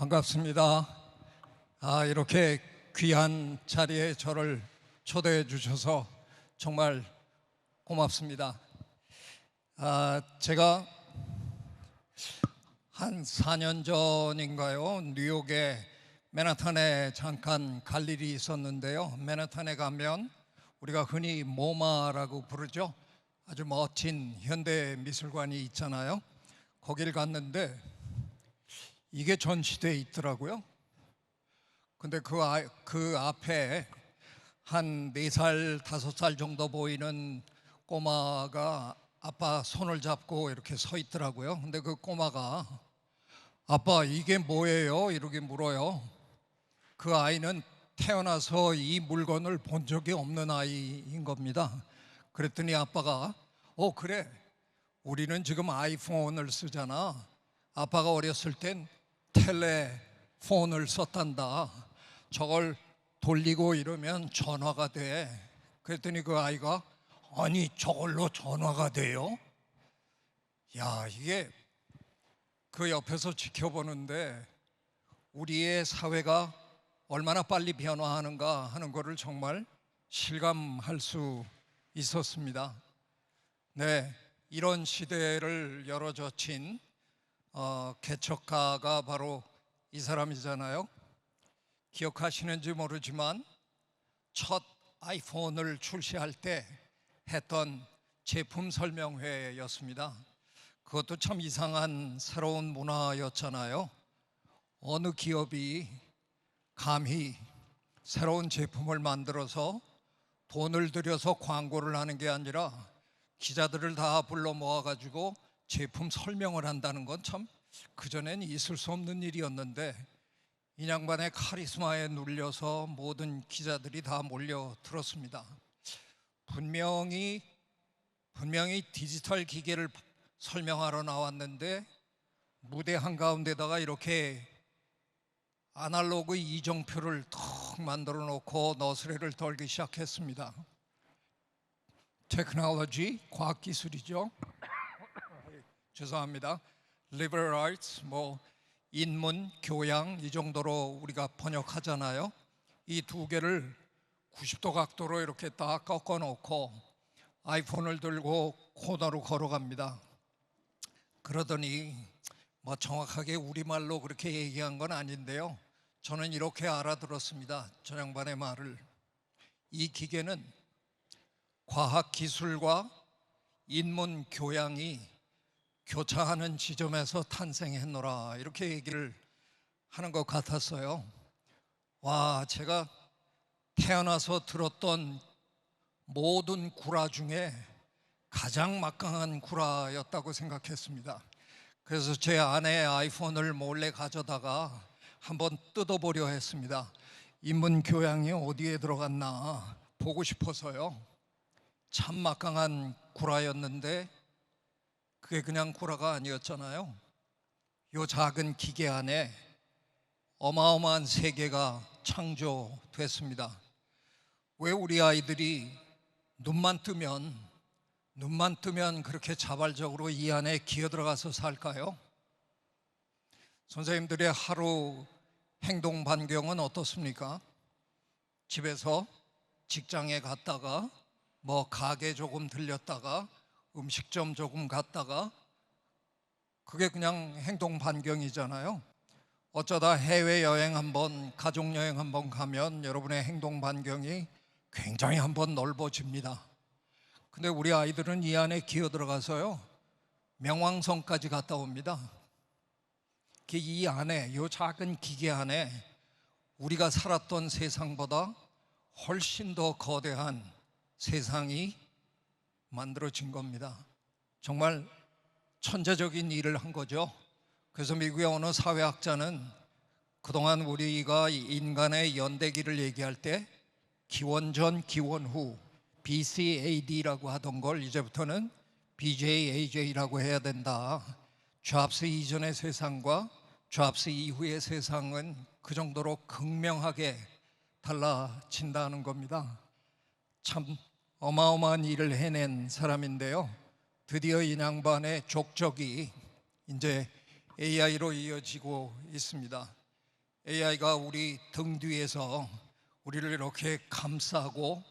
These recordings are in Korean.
반갑습니다. 이렇게 귀한 자리에 저를 초대해 주셔서 정말 고맙습니다. 제가 한 4년 전인가요? 뉴욕에 맨하탄에 잠깐 갈 일이 있었는데요. 맨하탄에 가면 우리가 흔히 모마라고 부르죠. 아주 멋진 현대 미술관이 있잖아요. 거길 갔는데 이게 전시되어 있더라고요. 근데 그 앞에 한 4살, 5살 정도 보이는 꼬마가 아빠 손을 잡고 이렇게 서 있더라고요. 근데 그 꼬마가 아빠 이게 뭐예요? 이렇게 물어요. 그 아이는 태어나서 이 물건을 본 적이 없는 아이인 겁니다. 그랬더니 아빠가 그래, 우리는 지금 아이폰을 쓰잖아. 아빠가 어렸을 땐 텔레폰을 썼단다. 저걸 돌리고 이러면 전화가 돼. 그랬더니 그 아이가 아니 저걸로 전화가 돼요? 야, 이게 그 옆에서 지켜보는데 우리의 사회가 얼마나 빨리 변화하는가 하는 것을 정말 실감할 수 있었습니다. 네, 이런 시대를 열어젖힌 개척가가 바로 이 사람이잖아요. 기억하시는지 모르지만 첫 아이폰을 출시할 때 했던 제품 설명회였습니다. 그것도 참 이상한 새로운 문화였잖아요. 어느 기업이 감히 새로운 제품을 만들어서 돈을 들여서 광고를 하는 게 아니라 기자들을 다 불러 모아가지고 제품 설명을 한다는 건 참 그전엔 있을 수 없는 일이었는데 이 양반의 카리스마에 눌려서 모든 기자들이 다 몰려들었습니다. 분명히 디지털 기계를 설명하러 나왔는데 무대 한가운데다가 이렇게 아날로그 이정표를 턱 만들어 놓고 너스레를 떨기 시작했습니다. 테크놀로지, 과학기술이죠. 죄송합니다. liberal arts, 인문, 교양 이 정도로 우리가 번역하잖아요. 이 두 개를 90도 각도로 이렇게 딱 꺾어 놓고 아이폰을 들고 코너로 걸어갑니다. 그러더니 정확하게 우리말로 그렇게 얘기한 건 아닌데요. 저는 이렇게 알아들었습니다. 저 양반의 말을. 이 기계는 과학기술과 인문, 교양이 교차하는 지점에서 탄생했노라 이렇게 얘기를 하는 것 같았어요. 와, 제가 태어나서 들었던 모든 구라 중에 가장 막강한 구라였다고 생각했습니다. 그래서 제 아내의 아이폰을 몰래 가져다가 한번 뜯어보려 했습니다. 인문 교양이 어디에 들어갔나 보고 싶어서요. 참 막강한 구라였는데 그게 그냥 구라가 아니었잖아요. 요 작은 기계 안에 어마어마한 세계가 창조됐습니다. 왜 우리 아이들이 눈만 뜨면 그렇게 자발적으로 이 안에 기어들어가서 살까요? 선생님들의 하루 행동 반경은 어떻습니까? 집에서 직장에 갔다가 가게 조금 들렸다가 음식점 조금 갔다가 그게 그냥 행동 반경이잖아요. 어쩌다 해외여행 한번, 가족여행 한번 가면 여러분의 행동 반경이 굉장히 한번 넓어집니다. 근데 우리 아이들은 이 안에 기어들어가서요 명왕성까지 갔다 옵니다. 이 안에, 이 작은 기계 안에 우리가 살았던 세상보다 훨씬 더 거대한 세상이 만들어진 겁니다. 정말 천재적인 일을 한 거죠. 그래서 미국의 어느 사회학자는 그동안 우리가 인간의 연대기를 얘기할 때 기원전, 기원후 BCAD라고 하던 걸 이제부터는 BJAJ라고 해야 된다. 잡스 이전의 세상과 잡스 이후의 세상은 그 정도로 극명하게 달라진다는 겁니다. 참 어마어마한 일을 해낸 사람인데요. 드디어 이 양반의 족적이 이제 AI로 이어지고 있습니다. AI가 우리 등 뒤에서 우리를 이렇게 감싸고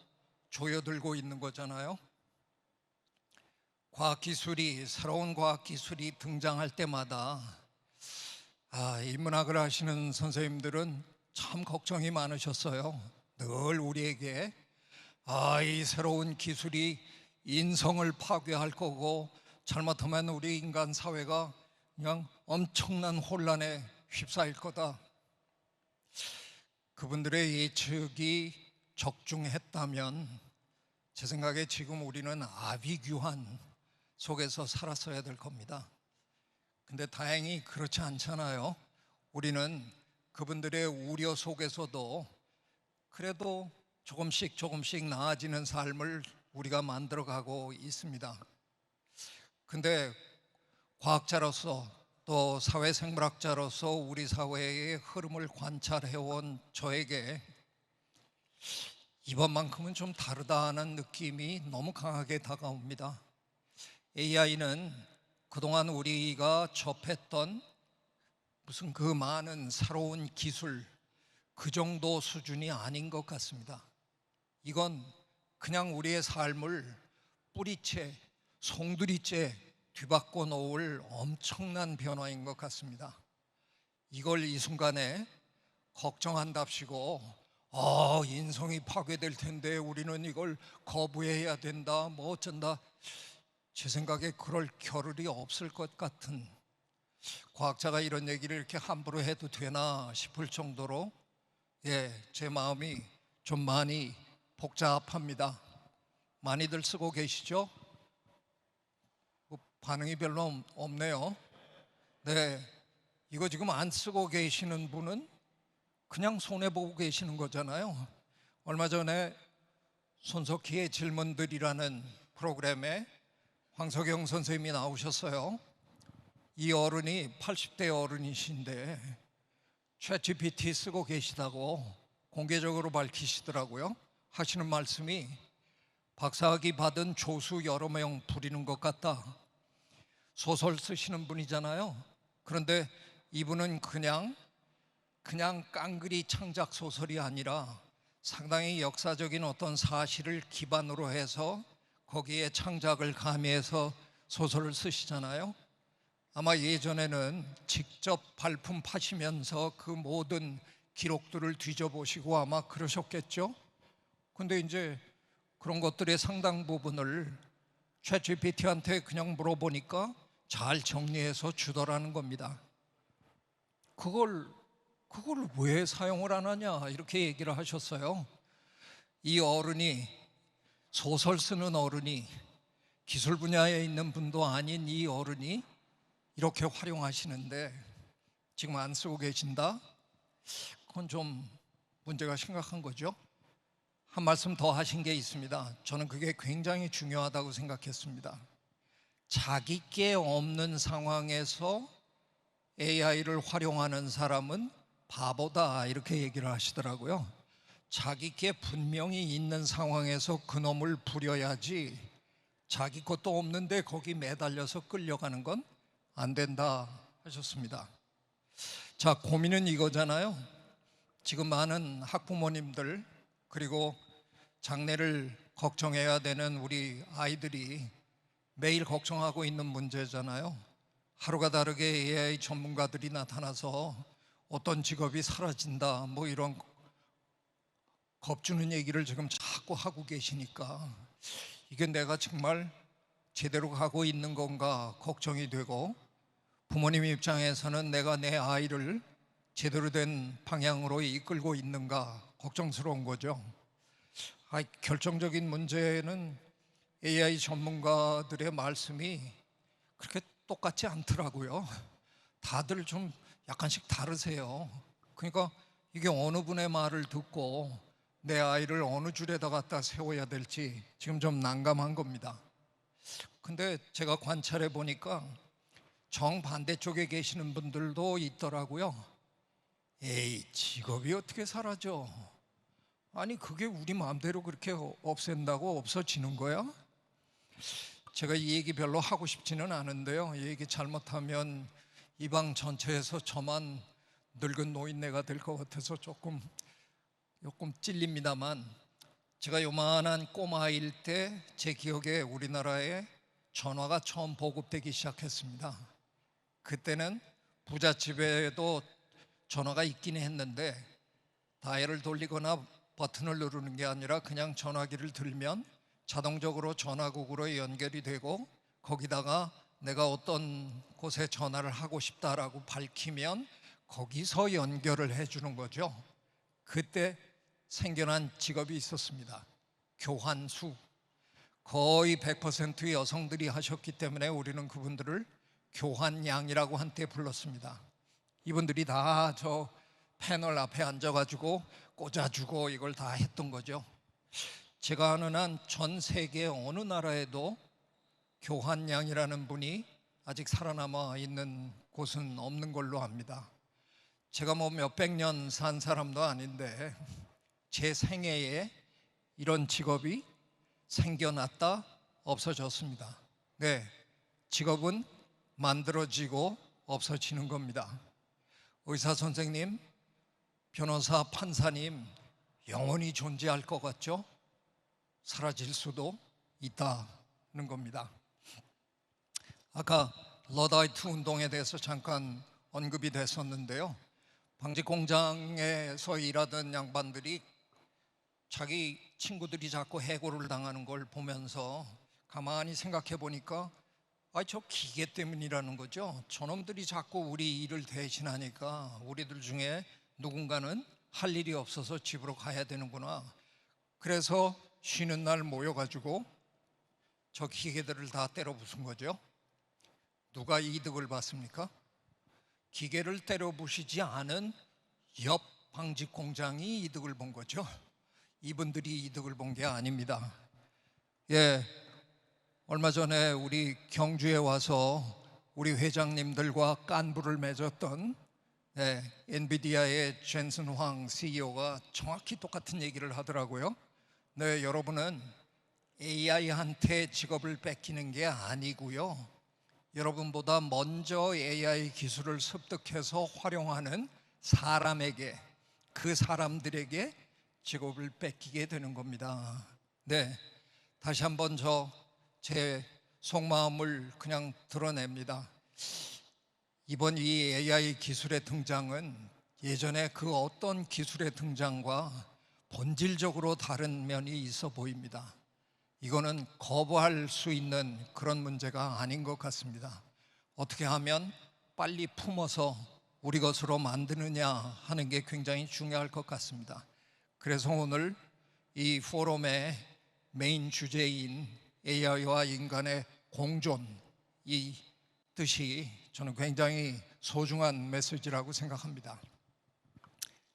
조여들고 있는 거잖아요. 새로운 과학기술이 등장할 때마다 인문학을 하시는 선생님들은 참 걱정이 많으셨어요. 늘 우리에게 이 새로운 기술이 인성을 파괴할 거고 잘못하면 우리 인간 사회가 그냥 엄청난 혼란에 휩싸일 거다. 그분들의 예측이 적중했다면 제 생각에 지금 우리는 아비규환 속에서 살았어야 될 겁니다. 근데 다행히 그렇지 않잖아요. 우리는 그분들의 우려 속에서도 그래도 조금씩 나아지는 삶을 우리가 만들어가고 있습니다. 근데 과학자로서 또 사회생물학자로서 우리 사회의 흐름을 관찰해온 저에게 이번만큼은 좀 다르다는 느낌이 너무 강하게 다가옵니다. AI는 그동안 우리가 접했던 무슨 그 많은 새로운 기술 그 정도 수준이 아닌 것 같습니다. 이건 그냥 우리의 삶을 뿌리째, 송두리째 뒤바꿔 놓을 엄청난 변화인 것 같습니다. 이걸 이 순간에 걱정한답시고 인성이 파괴될 텐데 우리는 이걸 거부해야 된다 뭐 어쩐다, 제 생각에 그럴 겨를이 없을 것 같은, 과학자가 이런 얘기를 이렇게 함부로 해도 되나 싶을 정도로 제 마음이 좀 많이 복잡합니다. 많이들 쓰고 계시죠? 반응이 별로 없네요. 네, 이거 지금 안 쓰고 계시는 분은 그냥 손해보고 계시는 거잖아요. 얼마 전에 손석희의 질문들이라는 프로그램에 황석영 선생님이 나오셨어요. 이 어른이 80대 어른이신데 챗GPT 쓰고 계시다고 공개적으로 밝히시더라고요. 하시는 말씀이 박사학위 받은 조수 여러 명 부리는 것 같다. 소설 쓰시는 분이잖아요. 그런데 이분은 그냥 깡그리 창작 소설이 아니라 상당히 역사적인 어떤 사실을 기반으로 해서 거기에 창작을 가미해서 소설을 쓰시잖아요. 아마 예전에는 직접 발품 파시면서 그 모든 기록들을 뒤져보시고 아마 그러셨겠죠. 근데 이제 그런 것들의 상당 부분을 챗GPT한테 그냥 물어보니까 잘 정리해서 주더라는 겁니다. 그걸 왜 사용을 안 하냐 이렇게 얘기를 하셨어요. 이 어른이, 소설 쓰는 어른이, 기술 분야에 있는 분도 아닌 이 어른이 이렇게 활용하시는데 지금 안 쓰고 계신다? 그건 좀 문제가 심각한 거죠. 한 말씀 더 하신 게 있습니다. 저는 그게 굉장히 중요하다고 생각했습니다. 자기 게 없는 상황에서 AI를 활용하는 사람은 바보다 이렇게 얘기를 하시더라고요. 자기 게 분명히 있는 상황에서 그놈을 부려야지 자기 것도 없는데 거기 매달려서 끌려가는 건 안 된다 하셨습니다. 자, 고민은 이거잖아요. 지금 많은 학부모님들 그리고 장래를 걱정해야 되는 우리 아이들이 매일 걱정하고 있는 문제잖아요. 하루가 다르게 AI 전문가들이 나타나서 어떤 직업이 사라진다 뭐 이런 겁주는 얘기를 지금 자꾸 하고 계시니까 이게 내가 정말 제대로 가고 있는 건가 걱정이 되고, 부모님 입장에서는 내가 내 아이를 제대로 된 방향으로 이끌고 있는가 걱정스러운 거죠. 결정적인 문제는 AI 전문가들의 말씀이 그렇게 똑같지 않더라고요. 다들 좀 약간씩 다르세요. 그러니까 이게 어느 분의 말을 듣고 내 아이를 어느 줄에다 갖다 세워야 될지 지금 좀 난감한 겁니다. 근데 제가 관찰해 보니까 정반대쪽에 계시는 분들도 있더라고요. 에이, 직업이 어떻게 사라져? 아니, 그게 우리 마음대로 그렇게 없앤다고 없어지는 거야? 제가 이 얘기 별로 하고 싶지는 않은데요. 이 얘기 잘못하면 이 방 전체에서 저만 늙은 노인네가 될 것 같아서 조금 찔립니다만, 제가 요만한 꼬마일 때 제 기억에 우리나라에 전화가 처음 보급되기 시작했습니다. 그때는 부잣집에도 전화가 있긴 했는데 다이얼을 돌리거나 버튼을 누르는 게 아니라 그냥 전화기를 들면 자동적으로 전화국으로 연결이 되고, 거기다가 내가 어떤 곳에 전화를 하고 싶다라고 밝히면 거기서 연결을 해주는 거죠. 그때 생겨난 직업이 있었습니다. 교환수. 거의 100% 여성들이 하셨기 때문에 우리는 그분들을 교환양이라고 한때 불렀습니다. 이분들이 다 저 패널 앞에 앉아가지고 꽂아주고 이걸 다 했던 거죠. 제가 아는 한 전 세계 어느 나라에도 교환양이라는 분이 아직 살아남아 있는 곳은 없는 걸로 압니다. 제가 뭐 몇백 년 산 사람도 아닌데 제 생애에 이런 직업이 생겨났다 없어졌습니다. 네, 직업은 만들어지고 없어지는 겁니다. 의사 선생님, 변호사, 판사님 영원히 존재할 것 같죠? 사라질 수도 있다는 겁니다. 아까 러다이트 운동에 대해서 잠깐 언급이 됐었는데요. 방직 공장에서 일하던 양반들이 자기 친구들이 자꾸 해고를 당하는 걸 보면서 가만히 생각해 보니까 저 기계 때문이라는 거죠. 저놈들이 자꾸 우리 일을 대신하니까 우리들 중에 누군가는 할 일이 없어서 집으로 가야 되는구나. 그래서 쉬는 날 모여가지고 저 기계들을 다 때려 부순 거죠. 누가 이득을 봤습니까? 기계를 때려 부시지 않은 옆 방직 공장이 이득을 본 거죠. 이분들이 이득을 본 게 아닙니다. 예, 얼마 전에 우리 경주에 와서 우리 회장님들과 깐부를 맺었던 엔비디아의 젠슨 황 CEO가 정확히 똑같은 얘기를 하더라고요. 네, 여러분은 AI한테 직업을 뺏기는 게 아니고요, 여러분보다 먼저 AI 기술을 습득해서 활용하는 사람에게, 그 사람들에게 직업을 뺏기게 되는 겁니다. 네, 다시 한번 제 속마음을 그냥 드러냅니다. 이번 이 AI 기술의 등장은 예전에 그 어떤 기술의 등장과 본질적으로 다른 면이 있어 보입니다. 이거는 거부할 수 있는 그런 문제가 아닌 것 같습니다. 어떻게 하면 빨리 품어서 우리 것으로 만드느냐 하는 게 굉장히 중요할 것 같습니다. 그래서 오늘 이 포럼의 메인 주제인 AI와 인간의 공존, 이 뜻이 저는 굉장히 소중한 메시지라고 생각합니다.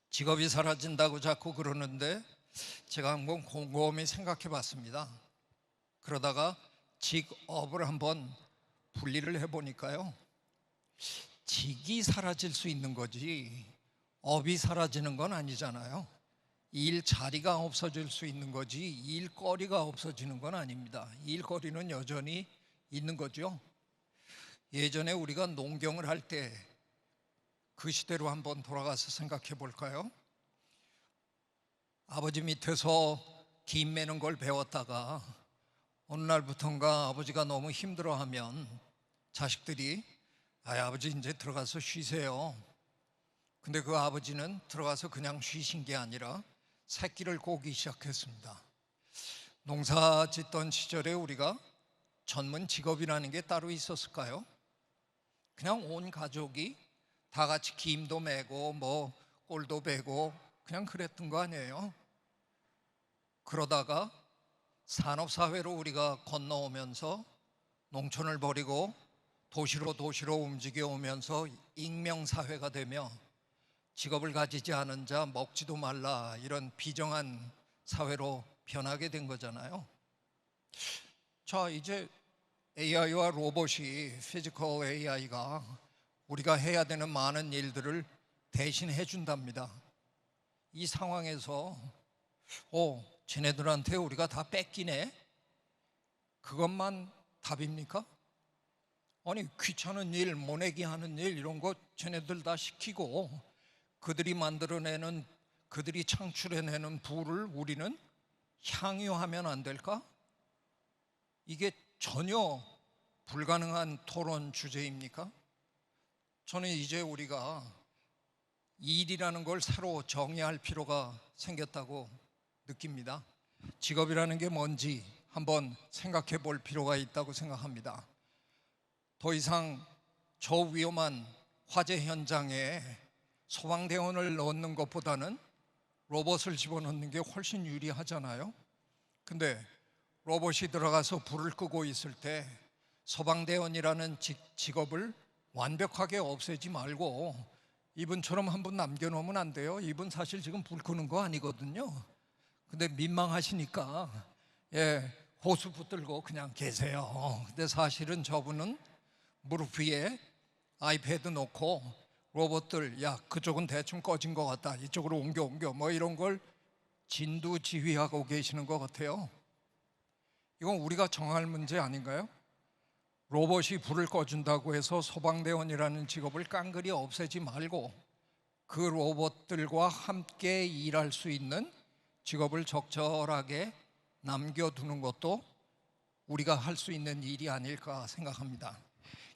직업이 사라진다고 자꾸 그러는데 제가 한번 곰곰이 생각해 봤습니다. 그러다가 직업을 한번 분리를 해보니까요, 직이 사라질 수 있는 거지 업이 사라지는 건 아니잖아요. 일자리가 없어질 수 있는 거지 일거리가 없어지는 건 아닙니다. 일거리는 여전히 있는 거죠. 예전에 우리가 농경을 할 때 그 시대로 한번 돌아가서 생각해 볼까요? 아버지 밑에서 김 매는 걸 배웠다가 어느 날부턴가 아버지가 너무 힘들어하면 자식들이 아버지 이제 들어가서 쉬세요. 근데 그 아버지는 들어가서 그냥 쉬신 게 아니라 새끼를 꼬기 시작했습니다. 농사 짓던 시절에 우리가 전문 직업이라는 게 따로 있었을까요? 그냥 온 가족이 다 같이 김도 매고 뭐 꼴도 베고 그냥 그랬던 거 아니에요? 그러다가 산업사회로 우리가 건너오면서 농촌을 버리고 도시로 움직여 오면서 익명사회가 되며 직업을 가지지 않은 자 먹지도 말라, 이런 비정한 사회로 변하게 된 거잖아요. 자, 이제 AI와 로봇이, 피지컬 AI가 우리가 해야 되는 많은 일들을 대신 해준답니다. 이 상황에서 쟤네들한테 우리가 다 뺏기네? 그것만 답입니까? 아니, 귀찮은 일, 모내기 하는 일 이런 거 쟤네들 다 시키고 그들이 만들어내는, 그들이 창출해내는 부를 우리는 향유하면 안 될까? 이게 전혀 불가능한 토론 주제입니까? 저는 이제 우리가 일이라는 걸 새로 정의할 필요가 생겼다고 느낍니다. 직업이라는 게 뭔지 한번 생각해 볼 필요가 있다고 생각합니다. 더 이상 저 위험한 화재 현장에 소방대원을 넣는 것보다는 로봇을 집어넣는 게 훨씬 유리하잖아요. 근데 로봇이 들어가서 불을 끄고 있을 때 소방대원이라는 직업을 완벽하게 없애지 말고 이분처럼 한 분 남겨놓으면 안 돼요. 이분 사실 지금 불 끄는 거 아니거든요. 근데 민망하시니까 호수 붙들고 그냥 계세요. 근데 사실은 저분은 무릎 위에 아이패드 놓고 로봇들, 야 그쪽은 대충 꺼진 것 같다, 이쪽으로 옮겨 뭐 이런 걸 진두지휘하고 계시는 것 같아요. 이건 우리가 정할 문제 아닌가요? 로봇이 불을 꺼준다고 해서 소방대원이라는 직업을 깡그리 없애지 말고 그 로봇들과 함께 일할 수 있는 직업을 적절하게 남겨두는 것도 우리가 할 수 있는 일이 아닐까 생각합니다.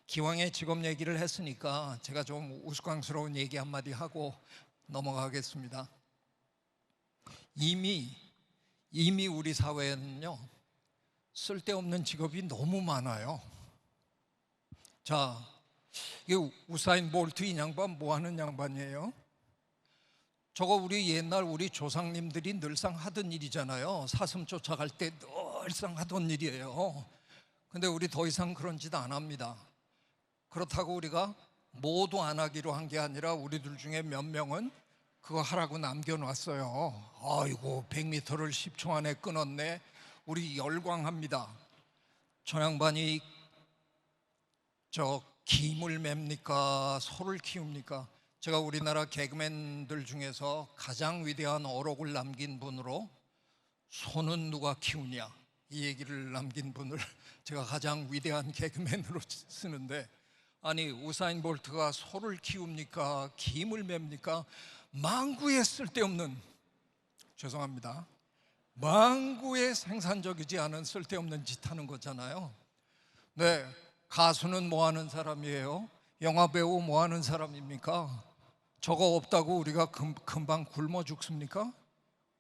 기왕에 직업 얘기를 했으니까 제가 좀 우스꽝스러운 얘기 한마디 하고 넘어가겠습니다. 이미 우리 사회에는요, 쓸데없는 직업이 너무 많아요. 자, 이게 우사인 볼트 이 양반 뭐 하는 양반이에요? 저거 우리 옛날 우리 조상님들이 늘상 하던 일이잖아요. 사슴 쫓아갈 때 늘상 하던 일이에요. 근데 우리 더 이상 그런 짓 안 합니다. 그렇다고 우리가 모두 안 하기로 한 게 아니라 우리들 중에 몇 명은 그거 하라고 남겨놨어요. 아이고 100m를 10초 안에 끊었네. 우리 열광합니다. 저 양반이 김을 맵니까 소를 키웁니까? 제가 우리나라 개그맨들 중에서 가장 위대한 어록을 남긴 분으로 소는 누가 키우냐 이 얘기를 남긴 분을 제가 가장 위대한 개그맨으로 쓰는데, 아니 우사인 볼트가 소를 키웁니까 김을 맵니까? 망구에 쓸데없는, 죄송합니다, 망구에 생산적이지 않은 쓸데없는 짓 하는 거잖아요. 네, 가수는 뭐 하는 사람이에요? 영화배우 뭐 하는 사람입니까? 저거 없다고 우리가 금방 굶어 죽습니까?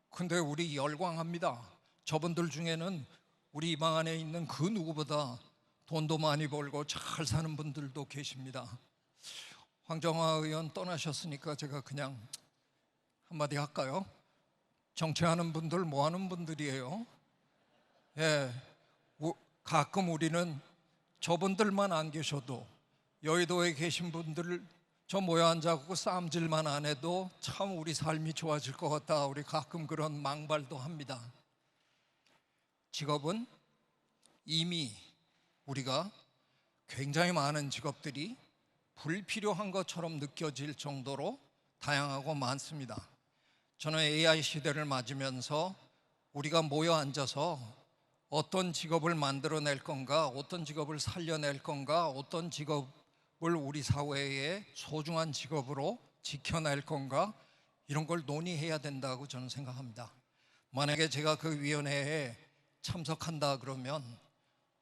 근데 우리 열광합니다. 저분들 중에는 우리 이 방 안에 있는 그 누구보다 돈도 많이 벌고 잘 사는 분들도 계십니다. 황정화 의원 떠나셨으니까 제가 그냥 한마디 할까요? 정치하는 분들 뭐 하는 분들이에요? 가끔 우리는 저분들만 안 계셔도 여의도에 계신 분들 저 모여 앉아갖고 싸움질만 안 해도 참 우리 삶이 좋아질 것 같다, 우리 가끔 그런 망발도 합니다. 직업은 이미 우리가 굉장히 많은 직업들이 불필요한 것처럼 느껴질 정도로 다양하고 많습니다. 저는 AI 시대를 맞으면서 우리가 모여 앉아서 어떤 직업을 만들어낼 건가, 어떤 직업을 살려낼 건가, 어떤 직업을 우리 사회의 소중한 직업으로 지켜낼 건가, 이런 걸 논의해야 된다고 저는 생각합니다. 만약에 제가 그 위원회에 참석한다 그러면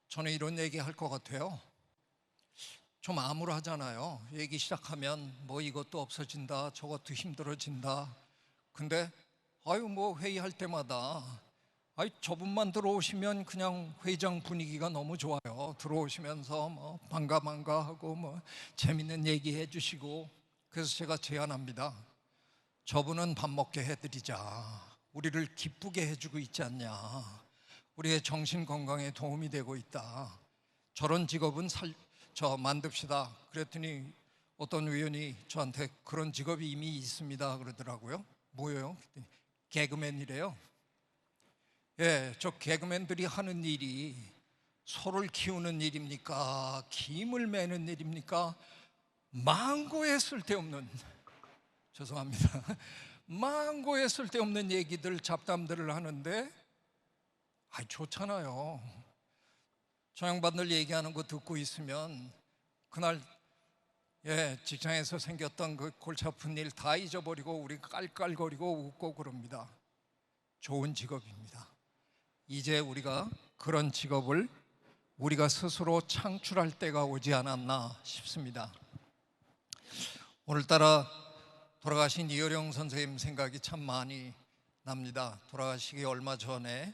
저는 이런 얘기 할 것 같아요. 좀 암울하잖아요. 얘기 시작하면 뭐 이것도 없어진다, 저것도 힘들어진다. 근데 뭐 회의할 때마다 저분만 들어오시면 그냥 회의장 분위기가 너무 좋아요. 들어오시면서 뭐 반가 하고 뭐 재밌는 얘기 해주시고. 그래서 제가 제안합니다. 저분은 밥 먹게 해드리자. 우리를 기쁘게 해주고 있지 않냐. 우리의 정신 건강에 도움이 되고 있다. 저런 직업은 만듭시다. 그랬더니 어떤 의원이 저한테 그런 직업이 이미 있습니다 그러더라고요. 뭐예요? 개그맨이래요. 저 개그맨들이 하는 일이 소를 키우는 일입니까? 김을 매는 일입니까? 망고에 쓸데없는, 죄송합니다, 망고에 쓸데없는 얘기들, 잡담들을 하는데 좋잖아요. 저 양반들 얘기하는 거 듣고 있으면 그날 직장에서 생겼던 그 골치 아픈 일 다 잊어버리고 우리 깔깔거리고 웃고 그럽니다. 좋은 직업입니다. 이제 우리가 그런 직업을 우리가 스스로 창출할 때가 오지 않았나 싶습니다. 오늘따라 돌아가신 이어령 선생님 생각이 참 많이 납니다. 돌아가시기 얼마 전에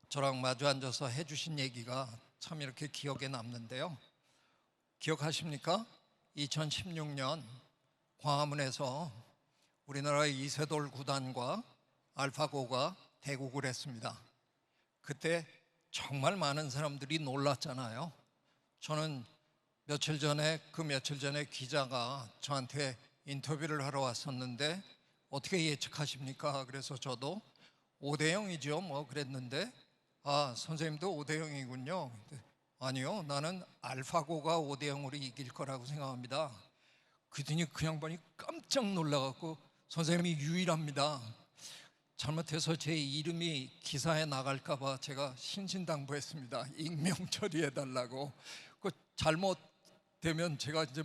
저랑 마주 앉아서 해주신 얘기가 참 이렇게 기억에 남는데요. 기억하십니까? 2016년 광화문에서 우리나라의 이세돌 구단과 알파고가 대국을 했습니다. 그때 정말 많은 사람들이 놀랐잖아요. 저는 며칠 전에 기자가 저한테 인터뷰를 하러 왔었는데 어떻게 예측하십니까? 그래서 저도 5대0이죠 뭐 그랬는데, 선생님도 5대0이군요. 아니요, 나는 알파고가 5대0으로 이길 거라고 생각합니다. 그랬더니 그 양반이 깜짝 놀라갖고, 선생님이 유일합니다. 잘못해서 제 이름이 기사에 나갈까봐 제가 신신당부했습니다. 익명 처리해달라고. 그 잘못되면 제가 이제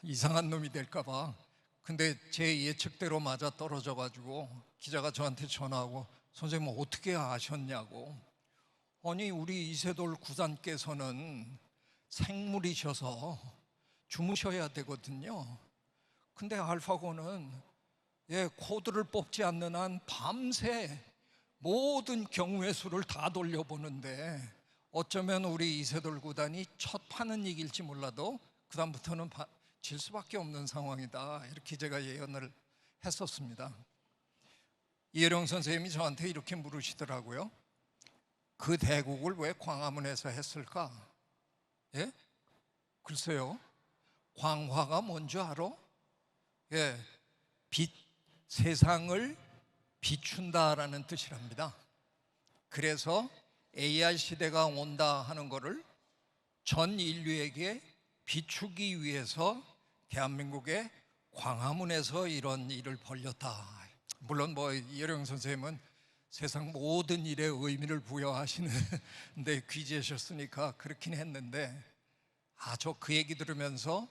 이상한 놈이 될까봐. 근데 제 예측대로 맞아 떨어져가지고 기자가 저한테 전화하고, 선생님 어떻게 아셨냐고. 아니, 우리 이세돌 구단께서는 생물이셔서 주무셔야 되거든요. 근데 알파고는 코드를 뽑지 않는 한 밤새 모든 경우의 수를 다 돌려보는데, 어쩌면 우리 이세돌 구단이 첫 판은 이길지 몰라도 그 다음부터는 질 수밖에 없는 상황이다, 이렇게 제가 예언을 했었습니다. 이어령 선생님이 저한테 이렇게 물으시더라고요. 그 대국을 왜 광화문에서 했을까? 글쎄요, 광화가 뭔지 알아? 세상을 비춘다라는 뜻이랍니다. 그래서 AI 시대가 온다 하는 것을 전 인류에게 비추기 위해서 대한민국의 광화문에서 이런 일을 벌였다. 물론 이어령 선생님은 세상 모든 일에 의미를 부여하시는 데 귀재셨으니까 그렇긴 했는데, 저 그 얘기 들으면서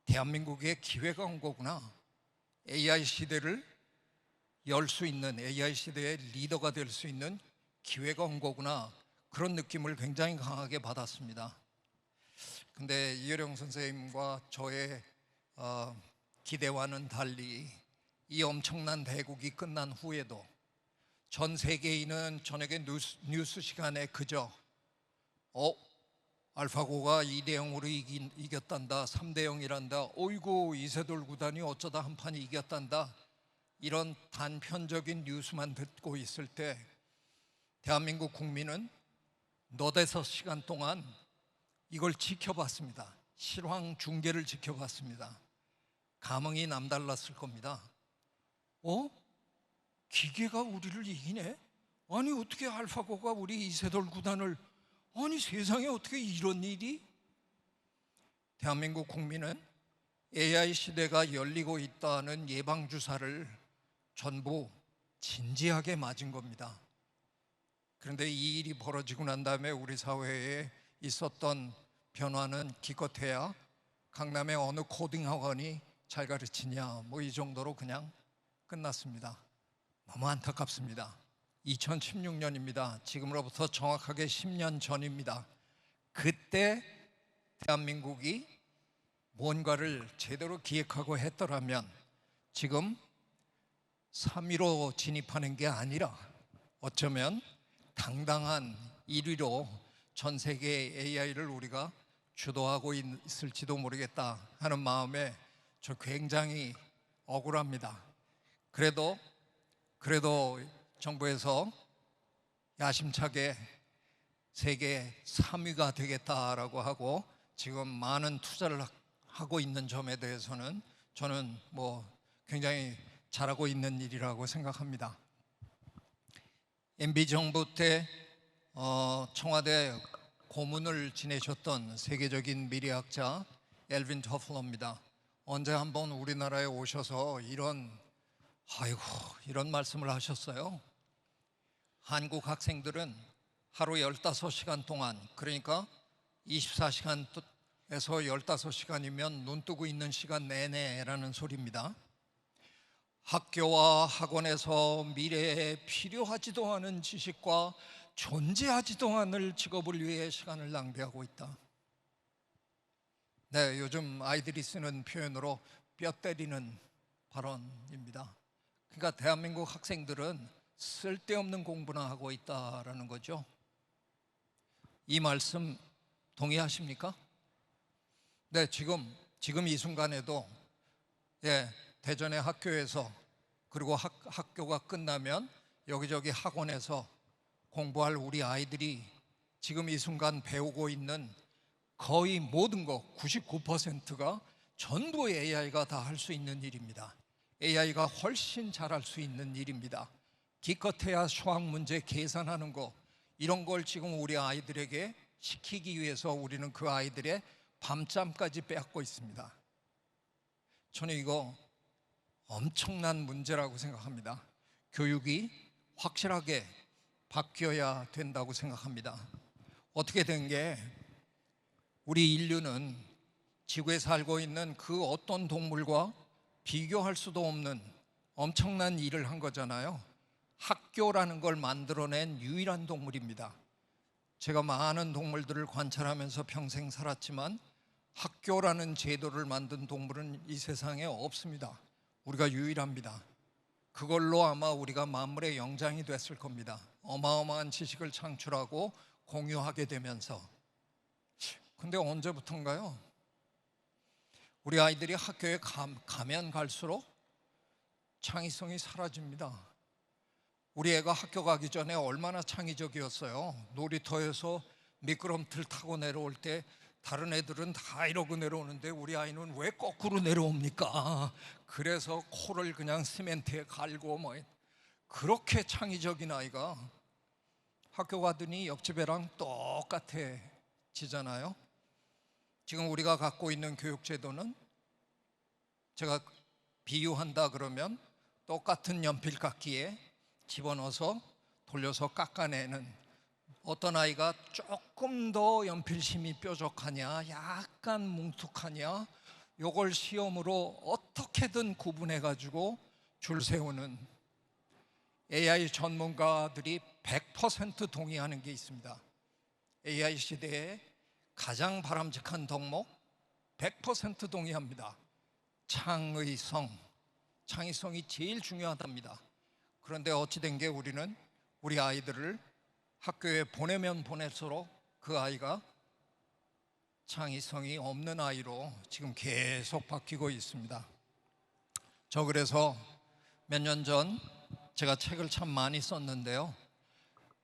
대한민국에 기회가 온 거구나. AI 시대를 열 수 있는, AI 시대의 리더가 될 수 있는 기회가 온 거구나, 그런 느낌을 굉장히 강하게 받았습니다. 근데 이어령 선생님과 저의 기대와는 달리 이 엄청난 대국이 끝난 후에도 전 세계인은 저녁에 뉴스 시간에 그저 알파고가 2대0으로 이겼단다, 3대0이란다, 어이구 이세돌 구단이 어쩌다 한 판 이겼단다, 이런 단편적인 뉴스만 듣고 있을 때 대한민국 국민은 너댓섯 시간 동안 이걸 지켜봤습니다. 실황 중계를 지켜봤습니다. 감흥이 남달랐을 겁니다. 기계가 우리를 이기네? 아니, 어떻게 알파고가 우리 이세돌 구단을, 아니 세상에 어떻게 이런 일이? 대한민국 국민은 AI 시대가 열리고 있다는 예방주사를 전부 진지하게 맞은 겁니다. 그런데 이 일이 벌어지고 난 다음에 우리 사회에 있었던 변화는 기껏해야 강남의 어느 코딩 학원이 잘 가르치냐, 이 정도로 그냥 끝났습니다. 너무 안타깝습니다. 2016년입니다. 지금으로부터 정확하게 10년 전입니다. 그때 대한민국이 뭔가를 제대로 기획하고 했더라면 지금 3위로 진입하는 게 아니라 어쩌면 당당한 1위로 전 세계 AI를 우리가 주도하고 있을지도 모르겠다 하는 마음에 저 굉장히 억울합니다. 그래도 정부에서 야심차게 세계 3위가 되겠다라고 하고 지금 많은 투자를 하고 있는 점에 대해서는 저는 굉장히 잘하고 있는 일이라고 생각합니다. MB 정부 때 청와대 고문을 지내셨던 세계적인 미래학자 엘빈 토플러입니다. 언제 한번 우리나라에 오셔서 이런 말씀을 하셨어요. 한국 학생들은 하루 15시간 동안, 그러니까 24시간에서 15시간이면 눈 뜨고 있는 시간 내내라는 소리입니다. 학교와 학원에서 미래에 필요하지도 않은 지식과 존재하지도 않을 직업을 위해 시간을 낭비하고 있다. 네, 요즘 아이들이 쓰는 표현으로 뼈 때리는 발언입니다. 그러니까 대한민국 학생들은 쓸데없는 공부나 하고 있다라는 거죠. 이 말씀 동의하십니까? 네, 지금 이 순간에도 대전의 학교에서 그리고 학교가 끝나면 여기저기 학원에서 공부할 우리 아이들이 지금 이 순간 배우고 있는 거의 모든 거 99%가 전부 AI가 다 할 수 있는 일입니다. AI가 훨씬 잘할 수 있는 일입니다. 기껏해야 수학 문제 계산하는 거 이런 걸 지금 우리 아이들에게 시키기 위해서 우리는 그 아이들의 밤잠까지 빼앗고 있습니다. 저는 이거 엄청난 문제라고 생각합니다. 교육이 확실하게 바뀌어야 된다고 생각합니다. 어떻게 된 게 우리 인류는 지구에 살고 있는 그 어떤 동물과 비교할 수도 없는 엄청난 일을 한 거잖아요. 학교라는 걸 만들어낸 유일한 동물입니다. 제가 많은 동물들을 관찰하면서 평생 살았지만 학교라는 제도를 만든 동물은 이 세상에 없습니다. 우리가 유일합니다. 그걸로 아마 우리가 만물의 영장이 됐을 겁니다. 어마어마한 지식을 창출하고 공유하게 되면서. 근데 언제부턴가요? 우리 아이들이 학교에 가면 갈수록 창의성이 사라집니다. 우리 애가 학교 가기 전에 얼마나 창의적이었어요. 놀이터에서 미끄럼틀 타고 내려올 때 다른 애들은 다 이러고 내려오는데 우리 아이는 왜 거꾸로 내려옵니까? 그래서 코를 그냥 시멘트에 갈고 뭐 그렇게 창의적인 아이가 학교 가더니 옆집 애랑 똑같아지잖아요. 지금 우리가 갖고 있는 교육제도는 제가 비유한다 그러면 똑같은 연필깎이에 집어넣어서 돌려서 깎아내는, 어떤 아이가 조금 더 연필심이 뾰족하냐 약간 뭉툭하냐 요걸 시험으로 어떻게든 구분해 가지고 줄 세우는, AI 전문가들이 100% 동의하는 게 있습니다. AI 시대에 가장 바람직한 덕목 100% 동의합니다. 창의성이 제일 중요하답니다. 그런데 어찌된 게 우리는 우리 아이들을 학교에 보내면 보낼수록 그 아이가 창의성이 없는 아이로 지금 계속 바뀌고 있습니다. 저 그래서 몇 년 전 제가 책을 참 많이 썼는데요.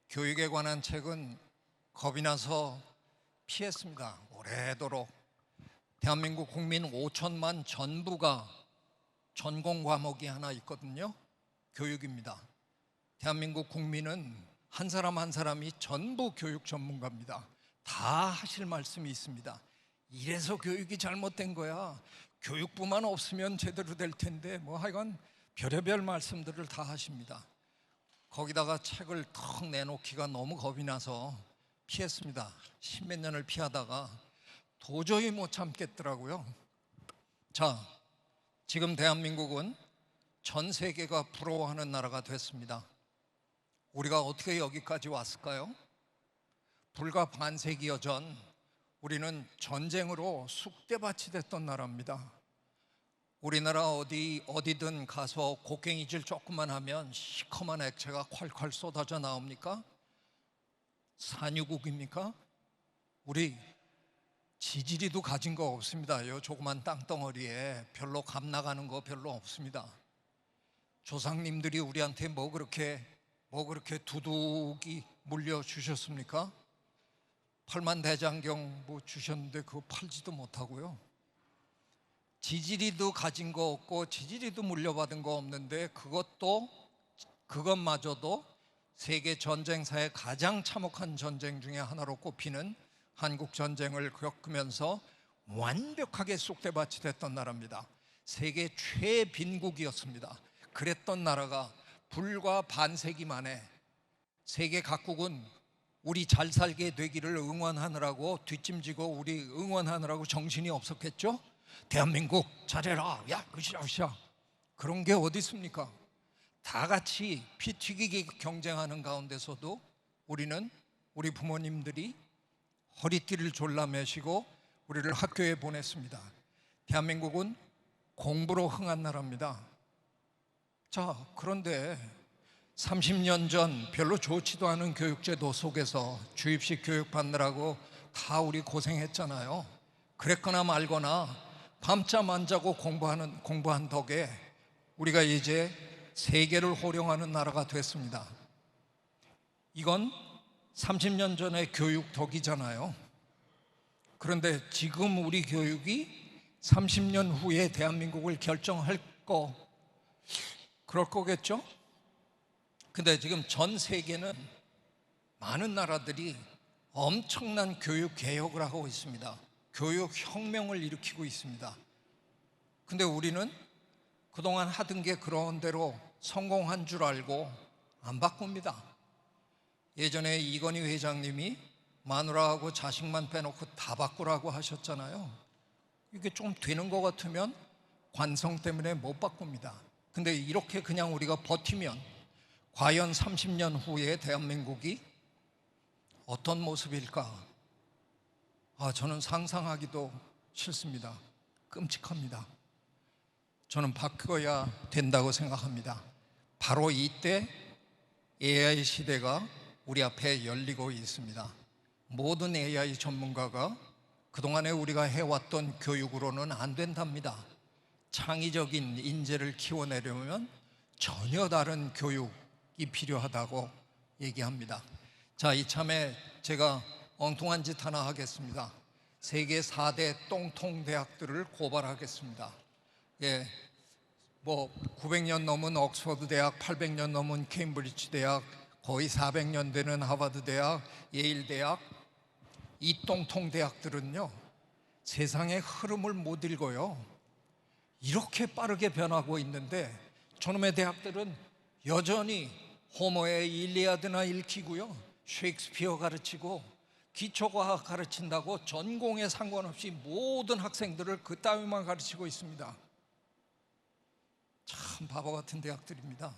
교육에 관한 책은 겁이 나서 피했습니다. 오래도록. 대한민국 국민 5천만 전부가 전공 과목이 하나 있거든요. 교육입니다. 대한민국 국민은 한 사람 한 사람이 전부 교육 전문가입니다. 다 하실 말씀이 있습니다. 이래서 교육이 잘못된 거야. 교육부만 없으면 제대로 될 텐데 뭐 하여간 별의별 말씀들을 다 하십니다. 거기다가 책을 턱 내놓기가 너무 겁이 나서 피했습니다. 십몇 년을 피하다가 도저히 못 참겠더라고요. 자, 지금 대한민국은 전 세계가 부러워하는 나라가 됐습니다. 우리가 어떻게 여기까지 왔을까요? 불과 반세기여 전 우리는 전쟁으로 쑥대밭이 됐던 나라입니다. 우리나라 어디든 가서 곡괭이질 조금만 하면 시커먼 액체가 콸콸 쏟아져 나옵니까? 산유국입니까? 우리 지지리도 가진 거 없습니다. 요 조그만 땅덩어리에 별로 값 나가는 거 별로 없습니다. 조상님들이 우리한테 뭐 그렇게 두둑이 물려주셨습니까? 팔만대장경 뭐 주셨는데 그거 팔지도 못하고요. 지지리도 가진 거 없고 지지리도 물려받은 거 없는데 그것마저도 세계 전쟁사의 가장 참혹한 전쟁 중에 하나로 꼽히는 한국 전쟁을 겪으면서 완벽하게 쑥대밭이 됐던 나라입니다. 세계 최빈국이었습니다. 그랬던 나라가 불과 반세기 만에 세계 각국은 우리 잘 살게 되기를 응원하느라고 뒷짐지고 우리 응원하느라고 정신이 없었겠죠? 대한민국 잘해라, 야 으쌰으쌰, 그런 게 어디 있습니까? 다 같이 피 튀기게 경쟁하는 가운데서도 우리는, 우리 부모님들이 허리띠를 졸라매시고 우리를 학교에 보냈습니다. 대한민국은 공부로 흥한 나라입니다. 자, 그런데 30년 전 별로 좋지도 않은 교육제도 속에서 주입식 교육 받느라고 다 우리 고생했잖아요. 그랬거나 말거나 밤잠 안 자고 공부한 덕에 우리가 이제 세계를 호령하는 나라가 됐습니다. 이건 30년 전의 교육 덕이잖아요. 그런데 지금 우리 교육이 30년 후에 대한민국을 결정할 그럴 거겠죠? 근데 지금 전 세계는 많은 나라들이 엄청난 교육 개혁을 하고 있습니다. 교육 혁명을 일으키고 있습니다. 근데 우리는 그동안 하던 게 그런 대로 성공한 줄 알고 안 바꿉니다. 예전에 이건희 회장님이 마누라하고 자식만 빼놓고 다 바꾸라고 하셨잖아요. 이게 좀 되는 것 같으면 관성 때문에 못 바꿉니다. 근데 이렇게 그냥 우리가 버티면 과연 30년 후에 대한민국이 어떤 모습일까? 저는 상상하기도 싫습니다. 끔찍합니다. 저는 바뀌어야 된다고 생각합니다. 바로 이때 AI 시대가 우리 앞에 열리고 있습니다. 모든 AI 전문가가 그동안에 우리가 해왔던 교육으로는 안 된답니다. 창의적인 인재를 키워내려면 전혀 다른 교육이 필요하다고 얘기합니다. 자, 이참에 제가 엉뚱한 짓 하나 하겠습니다. 세계 4대 똥통 대학들을 고발하겠습니다. 예, 900년 넘은 옥스퍼드 대학, 800년 넘은 케임브리지 대학, 거의 400년 되는 하버드 대학, 예일 대학, 이 똥통 대학들은요, 세상의 흐름을 못 읽어요. 이렇게 빠르게 변하고 있는데 저놈의 대학들은 여전히 호머의 일리아드나 읽히고요, 셰익스피어 가르치고 기초과학 가르친다고 전공에 상관없이 모든 학생들을 그따위만 가르치고 있습니다. 참 바보 같은 대학들입니다.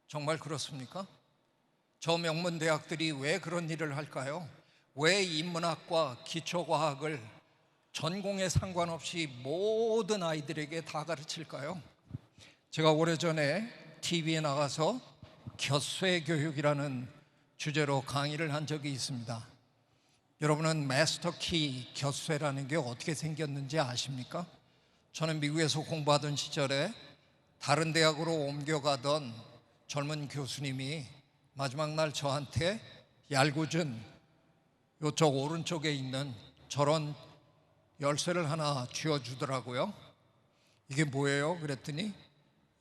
정말 그렇습니까? 저 명문 대학들이 왜 그런 일을 할까요? 왜 인문학과 기초과학을 전공에 상관없이 모든 아이들에게 다 가르칠까요? 제가 오래전에 TV에 나가서 곁쇠교육이라는 주제로 강의를 한 적이 있습니다. 여러분은 마스터키 곁쇠라는 게 어떻게 생겼는지 아십니까? 저는 미국에서 공부하던 시절에 다른 대학으로 옮겨가던 젊은 교수님이 마지막 날 저한테 얄궂은 이쪽 오른쪽에 있는 저런 열쇠를 하나 쥐어주더라고요. 이게 뭐예요? 그랬더니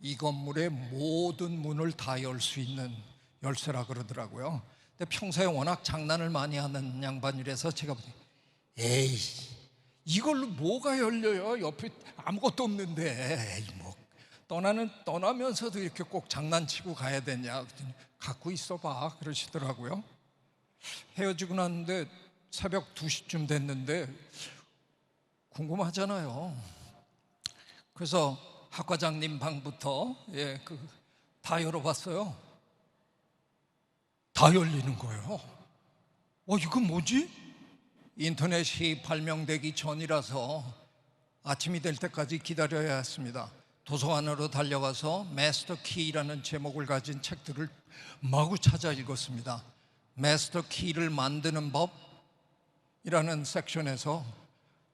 이 건물의 모든 문을 다 열 수 있는 열쇠라 그러더라고요. 근데 평소에 워낙 장난을 많이 하는 양반이라서 제가 에이, 이걸로 뭐가 열려요? 옆에 아무것도 없는데. 에이, 떠나면서도 이렇게 꼭 장난치고 가야 되냐? 그랬더니 갖고 있어봐 그러시더라고요. 헤어지고 났는데 새벽 2시쯤 됐는데 궁금하잖아요. 그래서 학과장님 방부터 다 열어봤어요. 다 열리는 거예요. 이건 뭐지? 인터넷이 발명되기 전이라서 아침이 될 때까지 기다려야 했습니다. 도서관으로 달려가서 마스터 키라는 제목을 가진 책들을 마구 찾아 읽었습니다. 마스터 키를 만드는 법이라는 섹션에서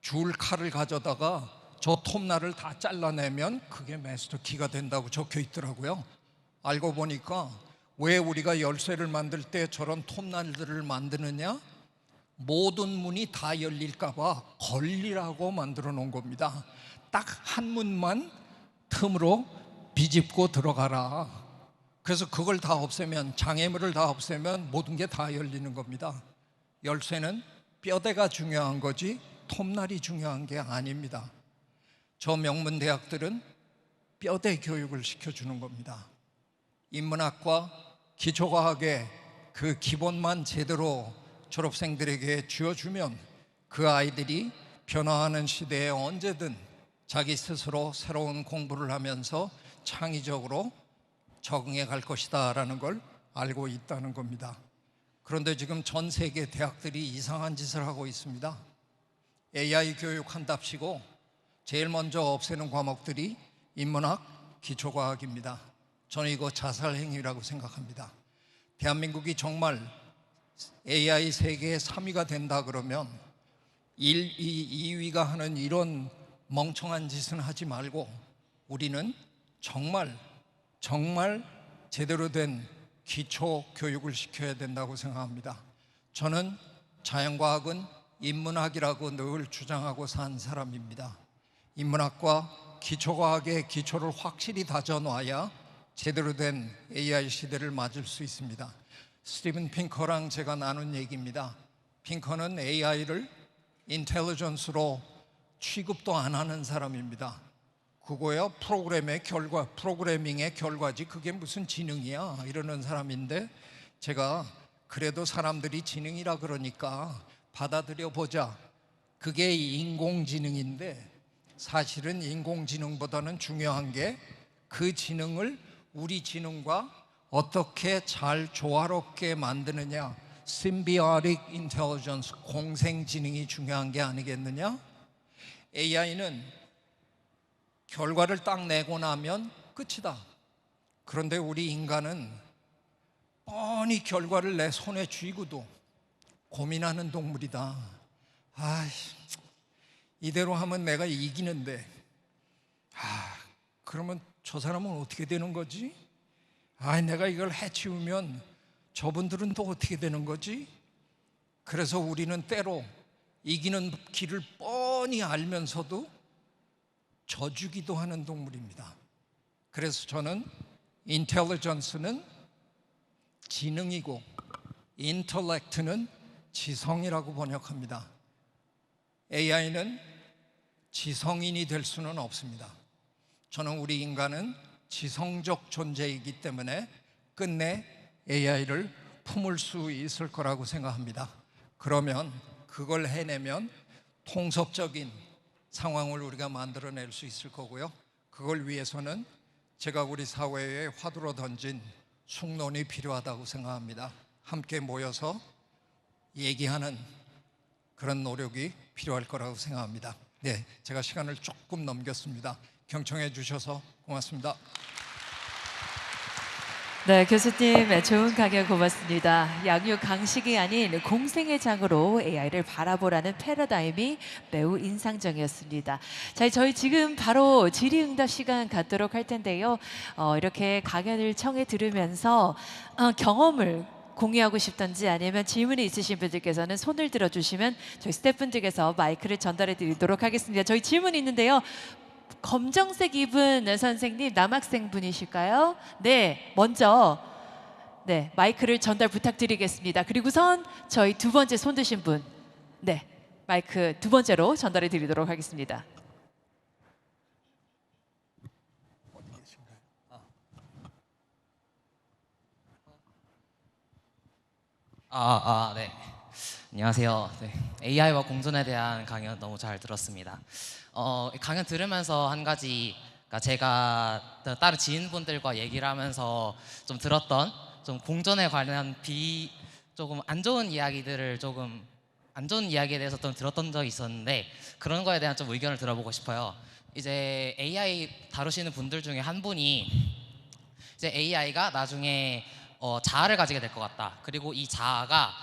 줄 칼을 가져다가 저 톱날을 다 잘라내면 그게 마스터 키가 된다고 적혀 있더라고요. 알고 보니까 왜 우리가 열쇠를 만들 때 저런 톱날들을 만드느냐? 모든 문이 다 열릴까 봐 걸리라고 만들어 놓은 겁니다. 딱 한 문만 틈으로 비집고 들어가라. 그래서 그걸 다 없애면, 장애물을 다 없애면 모든 게 다 열리는 겁니다. 열쇠는 뼈대가 중요한 거지 톱날이 중요한 게 아닙니다. 저 명문 대학들은 뼈대 교육을 시켜주는 겁니다. 인문학과 기초과학의 그 기본만 제대로 졸업생들에게 쥐어주면 그 아이들이 변화하는 시대에 언제든 자기 스스로 새로운 공부를 하면서 창의적으로 적응해 갈 것이다 라는 걸 알고 있다는 겁니다. 그런데 지금 전 세계 대학들이 이상한 짓을 하고 있습니다. AI 교육한답시고 제일 먼저 없애는 과목들이 인문학, 기초과학입니다. 저는 이거 자살행위라고 생각합니다. 대한민국이 정말 AI 세계 3위가 된다 그러면 1, 2, 2위가 하는 이런 멍청한 짓은 하지 말고 우리는 정말 제대로 된 기초 교육을 시켜야 된다고 생각합니다. 저는 자연과학은 인문학이라고 늘 주장하고 산 사람입니다. 인문학과 기초과학의 기초를 확실히 다져놔야 제대로 된 AI 시대를 맞을 수 있습니다. 스티븐 핑커랑 제가 나눈 얘기입니다. 핑커는 AI를 인텔리전스로 취급도 안 하는 사람입니다. 그거야 프로그래밍의 결과지 그게 무슨 지능이야 이러는 사람인데, 제가 그래도 사람들이 지능이라 그러니까 받아들여 보자. 그게 인공지능인데 사실은 인공지능보다는 중요한 게 그 지능을 우리 지능과 어떻게 잘 조화롭게 만드느냐, Symbiotic Intelligence, 공생지능이 중요한 게 아니겠느냐? AI는 결과를 딱 내고 나면 끝이다. 그런데 우리 인간은 뻔히 결과를 내 손에 쥐고도 고민하는 동물이다. 이대로 하면 내가 이기는데, 그러면 저 사람은 어떻게 되는 거지? 내가 이걸 해치우면 저분들은 또 어떻게 되는 거지? 그래서 우리는 때로 이기는 길을 뻔히 알면서도 져주기도 하는 동물입니다. 그래서 저는 인텔리전스는 지능이고 인텔렉트는 지성이라고 번역합니다. AI는 지성인이 될 수는 없습니다. 저는 우리 인간은 지성적 존재이기 때문에 끝내 AI를 품을 수 있을 거라고 생각합니다. 그러면 그걸 해내면 통섭적인 상황을 우리가 만들어낼 수 있을 거고요. 그걸 위해서는 제가 우리 사회에 화두로 던진 숙론이 필요하다고 생각합니다. 함께 모여서 얘기하는 그런 노력이 필요할 거라고 생각합니다. 네, 제가 시간을 조금 넘겼습니다. 경청해 주셔서 고맙습니다. 네, 교수님 좋은 강연 고맙습니다. 양육 강식이 아닌 공생의 장으로 AI를 바라보라는 패러다임이 매우 인상적이었습니다. 자, 저희 지금 바로 질의응답 시간 갖도록 할 텐데요. 이렇게 강연을 청해 들으면서 경험을 공유하고 싶던지 아니면 질문이 있으신 분들께서는 손을 들어주시면 저희 스태프분들께서 마이크를 전달해 드리도록 하겠습니다. 저희 질문이 있는데요. 검정색 입은 선생님 남학생 분이실까요? 네, 먼저 네 마이크를 전달 부탁드리겠습니다. 그리고선 저희 두 번째 손 드신 분, 네 마이크 두 번째로 전달해 드리도록 하겠습니다. 네. 안녕하세요. 네. AI와 공존에 대한 강연 너무 잘 들었습니다. 강연 들으면서 한 가지, 그러니까 제가 다른 지인분들과 얘기를 하면서 좀 들었던 좀 공존에 관한 조금 안 좋은 이야기에 대해서 좀 들었던 적이 있었는데, 그런 거에 대한 좀 의견을 들어보고 싶어요. 이제 AI 다루시는 분들 중에 한 분이 이제 AI가 나중에 자아를 가지게 될 것 같다. 그리고 이 자아가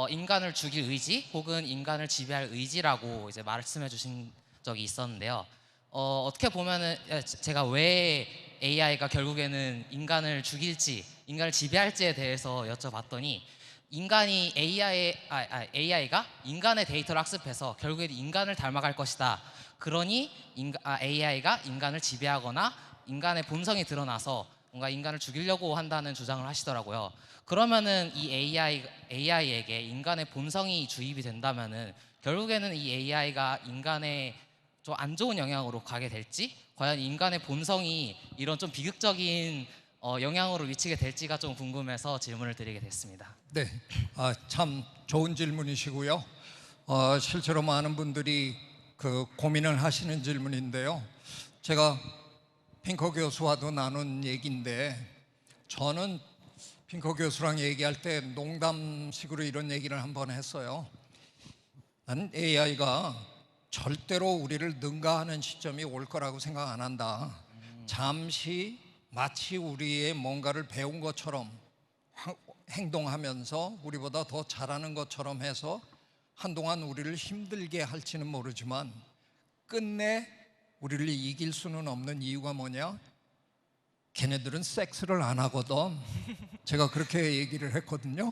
인간을 죽일 의지 혹은 인간을 지배할 의지라고 이제 말씀해 주신 적이 있었는데요. 어떻게 보면은 제가 왜 AI가 결국에는 인간을 죽일지, 인간을 지배할지에 대해서 여쭤봤더니 AI가 인간의 데이터를 학습해서 결국에 인간을 닮아갈 것이다. 그러니 AI가 인간을 지배하거나 인간의 본성이 드러나서 뭔가 인간을 죽이려고 한다는 주장을 하시더라고요. 그러면은 이 AI에게 인간의 본성이 주입이 된다면은 결국에는 이 AI가 인간의 좀 안 좋은 영향으로 가게 될지, 과연 인간의 본성이 이런 좀 비극적인 영향으로 미치게 될지가 좀 궁금해서 질문을 드리게 됐습니다. 네, 참 좋은 질문이시고요. 실제로 많은 분들이 그 고민을 하시는 질문인데요. 제가 핑커 교수와도 나눈 얘기인데, 저는 핑커 교수랑 얘기할 때 농담식으로 이런 얘기를 한번 했어요. 나는 AI가 절대로 우리를 능가하는 시점이 올 거라고 생각 안 한다. 잠시 마치 우리의 뭔가를 배운 것처럼 행동하면서 우리보다 더 잘하는 것처럼 해서 한동안 우리를 힘들게 할지는 모르지만 끝내 우리를 이길 수는 없는 이유가 뭐냐? 걔네들은 섹스를 안 하거든. 제가 그렇게 얘기를 했거든요.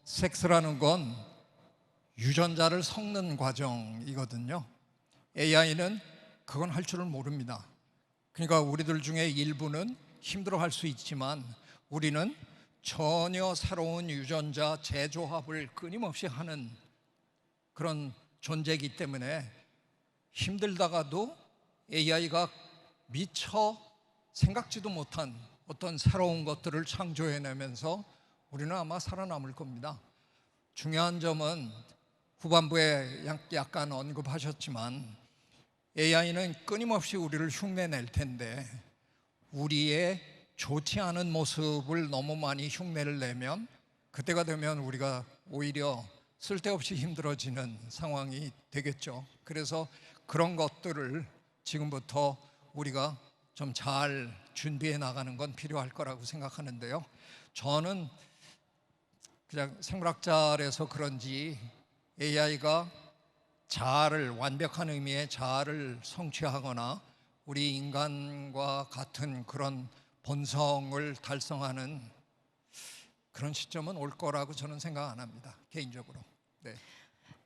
섹스라는 건 유전자를 섞는 과정이거든요. AI는 그건 할 줄을 모릅니다. 그러니까 우리들 중에 일부는 힘들어할 수 있지만 우리는 전혀 새로운 유전자 재조합을 끊임없이 하는 그런 존재이기 때문에 힘들다가도 AI가 미처 생각지도 못한 어떤 새로운 것들을 창조해내면서 우리는 아마 살아남을 겁니다. 중요한 점은 후반부에 약간 언급하셨지만 AI는 끊임없이 우리를 흉내낼 텐데 우리의 좋지 않은 모습을 너무 많이 흉내를 내면 그때가 되면 우리가 오히려 쓸데없이 힘들어지는 상황이 되겠죠. 그래서 그런 것들을 지금부터 우리가 좀 잘 준비해 나가는 건 필요할 거라고 생각하는데요. 저는 그냥 생물학자라서 그런지 AI가 자아를, 완벽한 의미의 자아를 성취하거나 우리 인간과 같은 그런 본성을 달성하는 그런 시점은 올 거라고 저는 생각 안 합니다, 개인적으로. 네.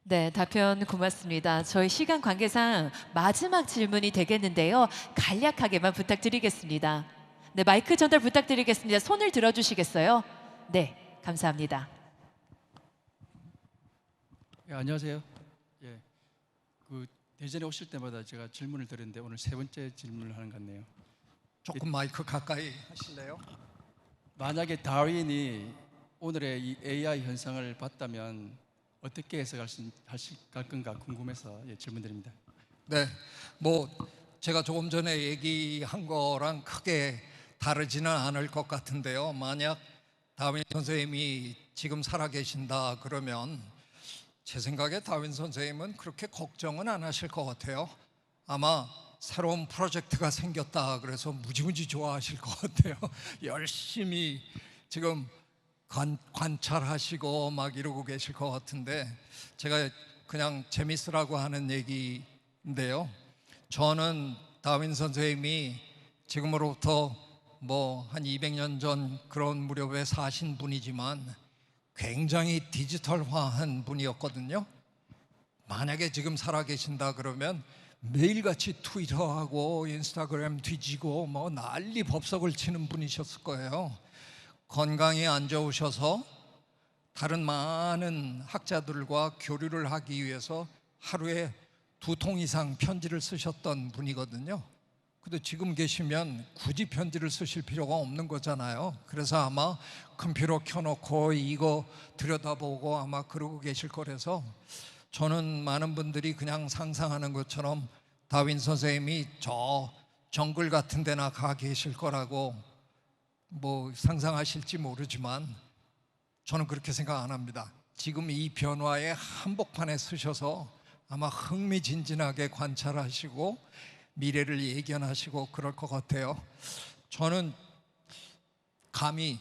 네, 답변 고맙습니다. 저희 시간 관계상 마지막 질문이 되겠는데요. 간략하게만 부탁드리겠습니다. 네, 마이크 전달 부탁드리겠습니다. 손을 들어주시겠어요? 네, 감사합니다. 예, 안녕하세요. 예, 그 대전에 오실 때마다 제가 질문을 드렸는데 오늘 세 번째 질문을 하는 것 같네요. 조금 마이크 가까이 하실래요? 만약에 다윈이 오늘의 이 AI 현상을 봤다면 어떻게 해석할 건가 궁금해서 질문드립니다. 네, 뭐 제가 조금 전에 얘기한 거랑 크게 다르지는 않을 것 같은데요. 만약 다윈 선생님이 지금 살아계신다 그러면 제 생각에 다윈 선생님은 그렇게 걱정은 안 하실 것 같아요. 아마 새로운 프로젝트가 생겼다 그래서 무지무지 좋아하실 것 같아요. 열심히 지금 관찰하시고 막 이러고 계실 것 같은데, 제가 그냥 재밌으라고 하는 얘기인데요. 저는 다윈 선생님이 지금으로부터 뭐 한 200년 전 그런 무렵에 사신 분이지만 굉장히 디지털화한 분이었거든요. 만약에 지금 살아계신다 그러면 매일같이 트위터하고 인스타그램 뒤지고 뭐 난리 법석을 치는 분이셨을 거예요. 건강이 안 좋으셔서 다른 많은 학자들과 교류를 하기 위해서 하루에 2통 이상 편지를 쓰셨던 분이거든요. 근데 지금 계시면 굳이 편지를 쓰실 필요가 없는 거잖아요. 그래서 아마 컴퓨터 켜놓고 이거 들여다보고 아마 그러고 계실 거라서 저는 많은 분들이 그냥 상상하는 것처럼 다윈 선생님이 저 정글 같은 데나 가 계실 거라고 뭐 상상하실지 모르지만 저는 그렇게 생각 안 합니다. 지금 이 변화의 한복판에 서셔서 아마 흥미진진하게 관찰하시고 미래를 예견하시고 그럴 것 같아요. 저는 감히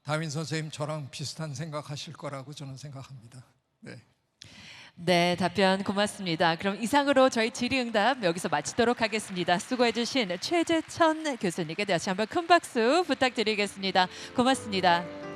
다윈 선생님 저랑 비슷한 생각하실 거라고 저는 생각합니다. 네. 네, 답변 고맙습니다. 그럼 이상으로 저희 질의응답 여기서 마치도록 하겠습니다. 수고해주신 최재천 교수님께 다시 한번 큰 박수 부탁드리겠습니다. 고맙습니다.